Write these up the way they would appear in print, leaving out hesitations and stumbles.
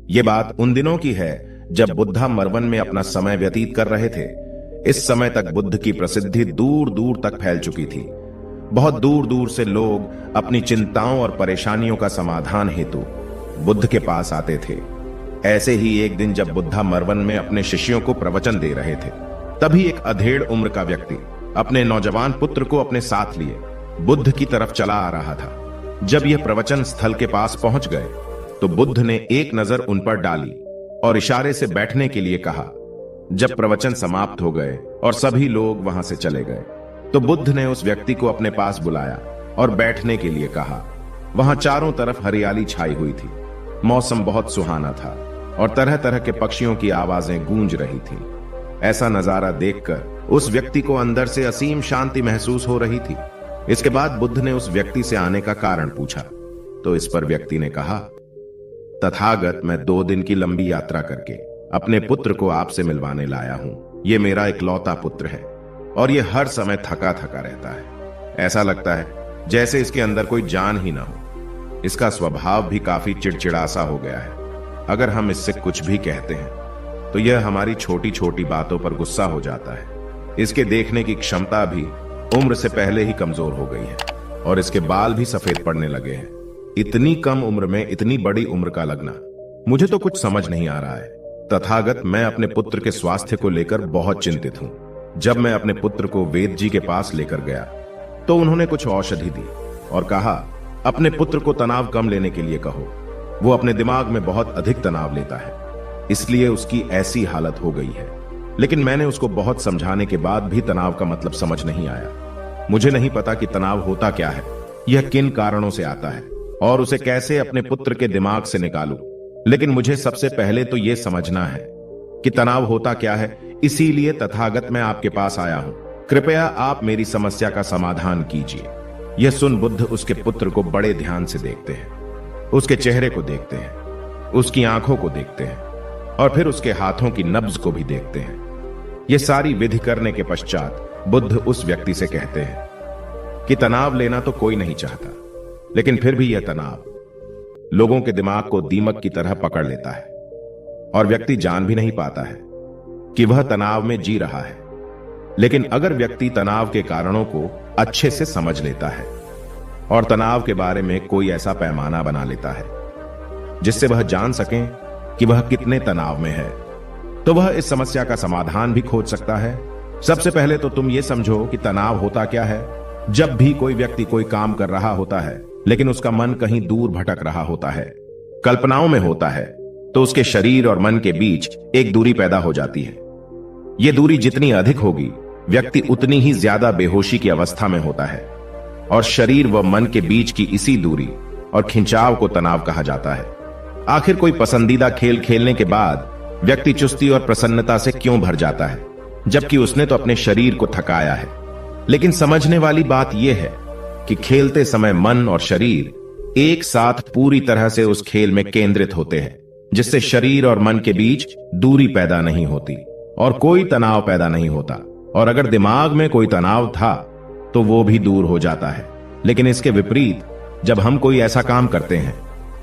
ये बात उन दिनों की है जब बुद्धा मरवन में अपना समय व्यतीत कर रहे थे। इस समय तक बुद्ध की प्रसिद्धि दूर दूर तक फैल चुकी थी। बहुत दूर दूर से लोग अपनी चिंताओं और परेशानियों का समाधान हेतु बुद्ध के पास आते थे। ऐसे ही एक दिन जब बुद्धा मरवन में अपने शिष्यों को प्रवचन दे रहे थे, तभी एक अधेड़ उम्र का व्यक्ति अपने नौजवान पुत्र को अपने साथ लिए बुद्ध की तरफ चला आ रहा था। जब यह प्रवचन स्थल के पास पहुंच गए तो बुद्ध ने एक नजर उन पर डाली और इशारे से बैठने के लिए कहा। जब प्रवचन समाप्त हो गए और सभी लोग वहां से चले गए तो बुद्ध ने उस व्यक्ति को अपने पास बुलाया और बैठने के लिए कहा। वहां चारों तरफ हरियाली छाई हुई थी। मौसम बहुत सुहाना था और तरह तरह के पक्षियों की आवाजें गूंज रही थी। ऐसा नजारा देखकर उस व्यक्ति को अंदर से असीम शांति महसूस हो रही थी। इसके बाद बुद्ध ने उस व्यक्ति से आने का कारण पूछा तो इस पर व्यक्ति ने कहा, तथागत, मैं 2 दिन की लंबी यात्रा करके अपने पुत्र को आपसे मिलवाने लाया हूं। ये मेरा इकलौता पुत्र है और ये हर समय थका थका रहता है। ऐसा लगता है जैसे इसके अंदर कोई जान ही ना हो। इसका स्वभाव भी काफी चिड़चिड़ा सा हो गया है। अगर हम इससे कुछ भी कहते हैं तो यह हमारी छोटी छोटी बातों पर गुस्सा हो जाता है। इसके देखने की क्षमता भी उम्र से पहले ही कमजोर हो गई है और इसके बाल भी सफेद पड़ने लगे हैं। इतनी कम उम्र में इतनी बड़ी उम्र का लगना, मुझे तो कुछ समझ नहीं आ रहा है। तथागत, मैं अपने पुत्र के स्वास्थ्य को लेकर बहुत चिंतित हूं। जब मैं अपने पुत्र को वेद जी के पास लेकर गया तो उन्होंने कुछ औषधि दी और कहा, अपने पुत्र को तनाव कम लेने के लिए कहो। वो अपने दिमाग में बहुत अधिक तनाव लेता है, इसलिए उसकी ऐसी हालत हो गई है। लेकिन मैंने उसको बहुत समझाने के बाद भी तनाव का मतलब समझ नहीं आया। मुझे नहीं पता कि तनाव होता क्या है, यह किन कारणों से आता है और उसे कैसे अपने पुत्र के दिमाग से निकालूं। लेकिन मुझे सबसे पहले तो यह समझना है कि तनाव होता क्या है। इसीलिए तथागत मैं आपके पास आया हूं। कृपया आप मेरी समस्या का समाधान कीजिए। यह सुन बुद्ध उसके पुत्र को बड़े ध्यान से देखते हैं। उसके चेहरे को देखते हैं, उसकी आंखों को देखते हैं और फिर उसके हाथों की नब्ज को भी देखते हैं। यह सारी विधि करने के पश्चात बुद्ध उस व्यक्ति से कहते हैं कि तनाव लेना तो कोई नहीं चाहता, लेकिन फिर भी यह तनाव लोगों के दिमाग को दीमक की तरह पकड़ लेता है और व्यक्ति जान भी नहीं पाता है कि वह तनाव में जी रहा है। लेकिन अगर व्यक्ति तनाव के कारणों को अच्छे से समझ लेता है और तनाव के बारे में कोई ऐसा पैमाना बना लेता है जिससे वह जान सके कि वह कितने तनाव में है, तो वह इस समस्या का समाधान भी खोज सकता है। सबसे पहले तो तुम ये समझो कि तनाव होता क्या है। जब भी कोई व्यक्ति कोई काम कर रहा होता है लेकिन उसका मन कहीं दूर भटक रहा होता है, कल्पनाओं में होता है, तो उसके शरीर और मन के बीच एक दूरी पैदा हो जाती है। यह दूरी जितनी अधिक होगी, व्यक्ति उतनी ही ज्यादा बेहोशी की अवस्था में होता है और शरीर व मन के बीच की इसी दूरी और खिंचाव को तनाव कहा जाता है। आखिर कोई पसंदीदा खेल खेलने के बाद व्यक्ति चुस्ती और प्रसन्नता से क्यों भर जाता है, जबकि उसने तो अपने शरीर को थकाया है। लेकिन समझने वाली बात यह है कि खेलते समय मन और शरीर एक साथ पूरी तरह से उस खेल में केंद्रित होते हैं, जिससे शरीर और मन के बीच दूरी पैदा नहीं होती और कोई तनाव पैदा नहीं होता। और अगर दिमाग में कोई तनाव था तो वो भी दूर हो जाता है। लेकिन इसके विपरीत, जब हम कोई ऐसा काम करते हैं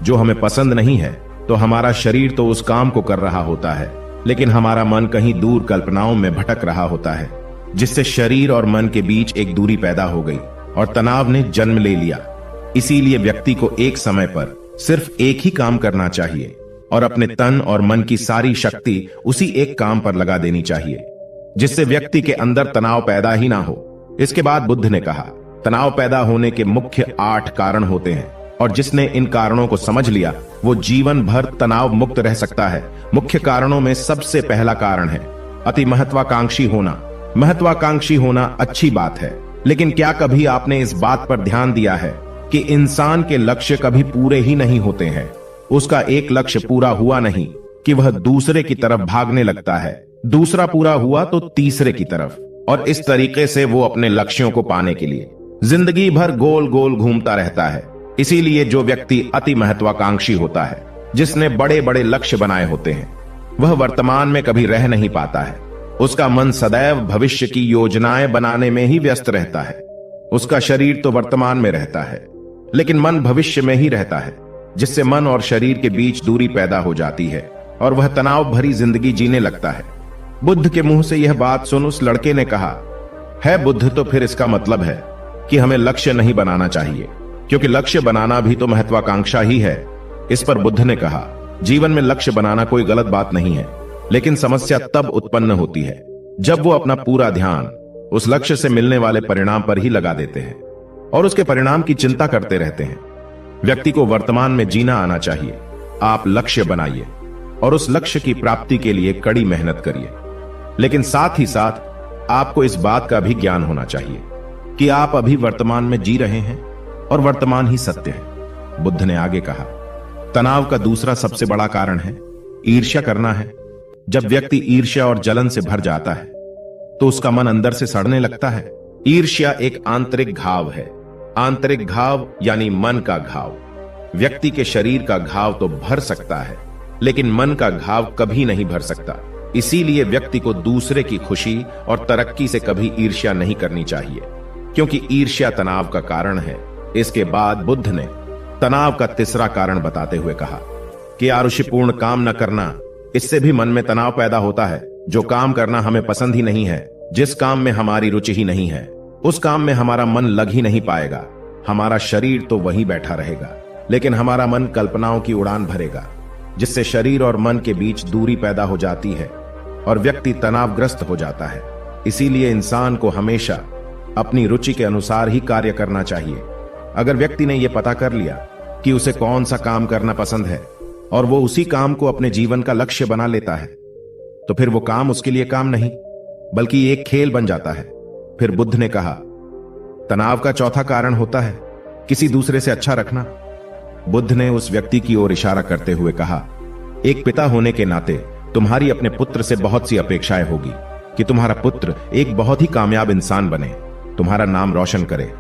जो हमें पसंद नहीं है, तो हमारा शरीर तो उस काम को कर रहा होता है, लेकिन हमारा मन कहीं दूर कल्पनाओं में भटक रहा होता है, जिससे शरीर और मन के बीच एक दूरी पैदा हो गई और तनाव ने जन्म ले लिया। इसीलिए व्यक्ति को एक समय पर सिर्फ एक ही काम करना चाहिए और अपने तन और मन की सारी शक्ति उसी एक काम पर लगा देनी चाहिए, जिससे व्यक्ति के अंदर तनाव पैदा ही ना हो। इसके बाद बुद्ध ने कहा, तनाव पैदा होने के मुख्य 8 कारण होते हैं और जिसने इन कारणों को समझ लिया वो जीवन भर तनाव मुक्त रह सकता है। मुख्य कारणों में सबसे पहला कारण है अति महत्वाकांक्षी होना। महत्वाकांक्षी होना अच्छी बात है, लेकिन क्या कभी आपने इस बात पर ध्यान दिया है कि इंसान के लक्ष्य कभी पूरे ही नहीं होते हैं। उसका एक लक्ष्य पूरा हुआ नहीं कि वह दूसरे की तरफ भागने लगता है, दूसरा पूरा हुआ तो तीसरे की तरफ, और इस तरीके से वो अपने लक्ष्यों को पाने के लिए जिंदगी भर गोल गोल घूमता रहता है। इसीलिए जो व्यक्ति अति महत्वाकांक्षी होता है, जिसने बड़े बड़े लक्ष्य बनाए होते हैं, वह वर्तमान में कभी रह नहीं पाता है। उसका मन सदैव भविष्य की योजनाएं बनाने में ही व्यस्त रहता है। उसका शरीर तो वर्तमान में रहता है, लेकिन मन भविष्य में ही रहता है। जिससे मन और शरीर के बीच दूरी पैदा हो जाती है और वह तनाव भरी जिंदगी जीने लगता है। बुद्ध के मुंह से यह बात सुन उस लड़के ने कहा, है बुद्ध, तो फिर इसका मतलब है कि हमें लक्ष्य नहीं बनाना चाहिए, क्योंकि लक्ष्य बनाना भी तो महत्वाकांक्षा ही है। इस पर बुद्ध ने कहा, जीवन में लक्ष्य बनाना कोई गलत बात नहीं है, लेकिन समस्या तब उत्पन्न होती है जब वो अपना पूरा ध्यान उस लक्ष्य से मिलने वाले परिणाम पर ही लगा देते हैं और उसके परिणाम की चिंता करते रहते हैं। व्यक्ति को वर्तमान में जीना आना चाहिए। आप लक्ष्य बनाइए और उस लक्ष्य की प्राप्ति के लिए कड़ी मेहनत करिए, लेकिन साथ ही साथ आपको इस बात का भी ज्ञान होना चाहिए कि आप अभी वर्तमान में जी रहे हैं और वर्तमान ही सत्य है। बुद्ध ने आगे कहा, तनाव का दूसरा सबसे बड़ा कारण है ईर्ष्या करना है। जब व्यक्ति ईर्ष्या और जलन से भर जाता है तो उसका मन अंदर से सड़ने लगता है। ईर्ष्या एक आंतरिक घाव है। आंतरिक घाव यानी मन का घाव। व्यक्ति के शरीर का घाव तो भर सकता है, लेकिन मन का घाव कभी नहीं भर सकता। इसीलिए व्यक्ति को दूसरे की खुशी और तरक्की से कभी ईर्ष्या नहीं करनी चाहिए, क्योंकि ईर्ष्या तनाव का कारण है। इसके बाद बुद्ध ने तनाव का तीसरा कारण बताते हुए कहा कि आरुषिपूर्ण काम न करना, इससे भी मन में तनाव पैदा होता है। जो काम करना हमें पसंद ही नहीं है, जिस काम में हमारी रुचि ही नहीं है, उस काम में हमारा मन लग ही नहीं पाएगा। हमारा शरीर तो वहीं बैठा रहेगा, लेकिन हमारा मन कल्पनाओं की उड़ान भरेगा, जिससे शरीर और मन के बीच दूरी पैदा हो जाती है और व्यक्ति तनावग्रस्त हो जाता है। इसीलिए इंसान को हमेशा अपनी रुचि के अनुसार ही कार्य करना चाहिए। अगर व्यक्ति ने यह पता कर लिया कि उसे कौन सा काम करना पसंद है और वो उसी काम को अपने जीवन का लक्ष्य बना लेता है, तो फिर वो काम उसके लिए काम नहीं बल्कि एक खेल बन जाता है। फिर बुद्ध ने कहा, तनाव का चौथा कारण होता है किसी दूसरे से अच्छा रखना। बुद्ध ने उस व्यक्ति की ओर इशारा करते हुए कहा, एक पिता होने के नाते तुम्हारी अपने पुत्र से बहुत सी अपेक्षाएं होगी कि तुम्हारा पुत्र एक बहुत ही कामयाब इंसान बने, तुम्हारा नाम रोशन करे,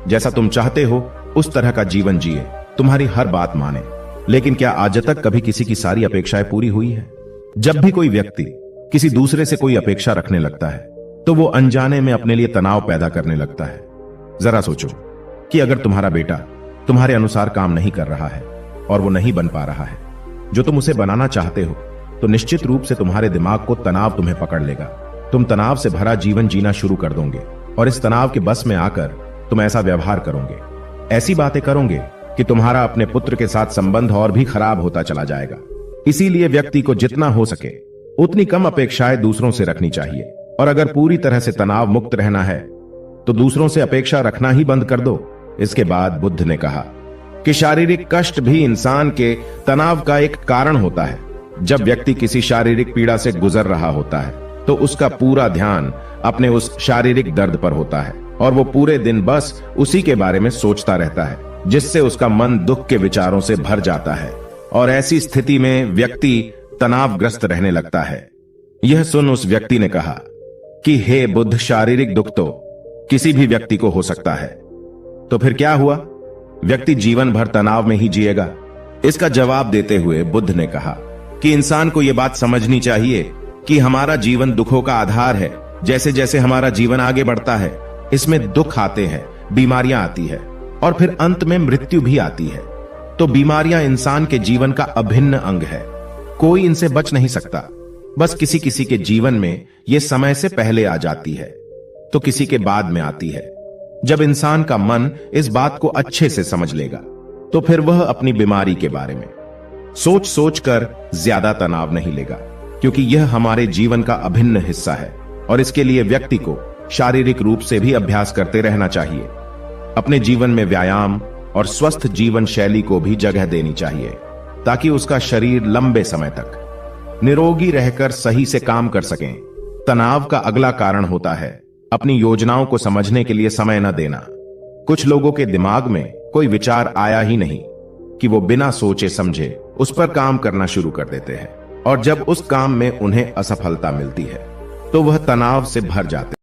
जैसा तुम चाहते हो उस तरह का जीवन जिए, तुम्हारी हर बात माने। लेकिन क्या आज तक कभी किसी की सारी अपेक्षाएं पूरी हुई है? जब भी कोई व्यक्ति किसी दूसरे से कोई अपेक्षा रखने लगता है तो वो अनजाने में अपने लिए तनाव पैदा करने लगता है। जरा सोचो कि अगर तुम्हारा बेटा तुम्हारे अनुसार काम नहीं कर रहा है और वो नहीं बन पा रहा है जो तुम उसे बनाना चाहते हो, तो निश्चित रूप से तुम्हारे दिमाग को तनाव तुम्हें पकड़ लेगा। तुम तनाव से भरा जीवन जीना शुरू कर दोगे और इस तनाव के बस में आकर तुम ऐसा व्यवहार करोगे, ऐसी बातें करोगे कि तुम्हारा अपने पुत्र के साथ संबंध और भी खराब होता चला जाएगा। इसीलिए व्यक्ति को जितना हो सके उतनी कम अपेक्षाएं दूसरों से रखनी चाहिए, और अगर पूरी तरह से तनाव मुक्त रहना है तो दूसरों से अपेक्षा रखना ही बंद कर दो। इसके बाद बुद्ध ने कहा कि शारीरिक कष्ट भी इंसान के तनाव का एक कारण होता है। जब व्यक्ति किसी शारीरिक पीड़ा से गुजर रहा होता है तो उसका पूरा ध्यान अपने उस शारीरिक दर्द पर होता है और वो पूरे दिन बस उसी के बारे में सोचता रहता है, जिससे उसका मन दुख के विचारों से भर जाता है और ऐसी स्थिति में व्यक्ति तनावग्रस्त रहने लगता है। यह सुन उस व्यक्ति ने कहा कि हे बुद्ध, शारीरिक दुख तो किसी भी व्यक्ति को हो सकता है, तो फिर क्या हुआ? व्यक्ति जीवन भर तनाव में ही जिएगा? इसका जवाब देते हुए बुद्ध ने कहा कि इंसान को यह बात समझनी चाहिए कि हमारा जीवन दुखों का आधार है। जैसे जैसे हमारा जीवन आगे बढ़ता है, इसमें दुख आते हैं, बीमारियां आती है और फिर अंत में मृत्यु भी आती है। तो बीमारियां इंसान के जीवन का अभिन्न अंग है, कोई इनसे बच नहीं सकता। बस किसी किसी के जीवन में यह समय से पहले आ जाती है तो किसी के बाद में आती है। जब इंसान का मन इस बात को अच्छे से समझ लेगा तो फिर वह अपनी बीमारी के बारे में सोच सोच कर ज्यादा तनाव नहीं लेगा, क्योंकि यह हमारे जीवन का अभिन्न हिस्सा है और इसके लिए व्यक्ति को शारीरिक रूप से भी अभ्यास करते रहना चाहिए। अपने जीवन में व्यायाम और स्वस्थ जीवन शैली को भी जगह देनी चाहिए ताकि उसका शरीर लंबे समय तक निरोगी रहकर सही से काम कर सकें। तनाव का अगला कारण होता है अपनी योजनाओं को समझने के लिए समय न देना। कुछ लोगों के दिमाग में कोई विचार आया ही नहीं कि वो बिना सोचे समझे उस पर काम करना शुरू कर देते हैं, और जब उस काम में उन्हें असफलता मिलती है तो वह तनाव से भर जाते हैं।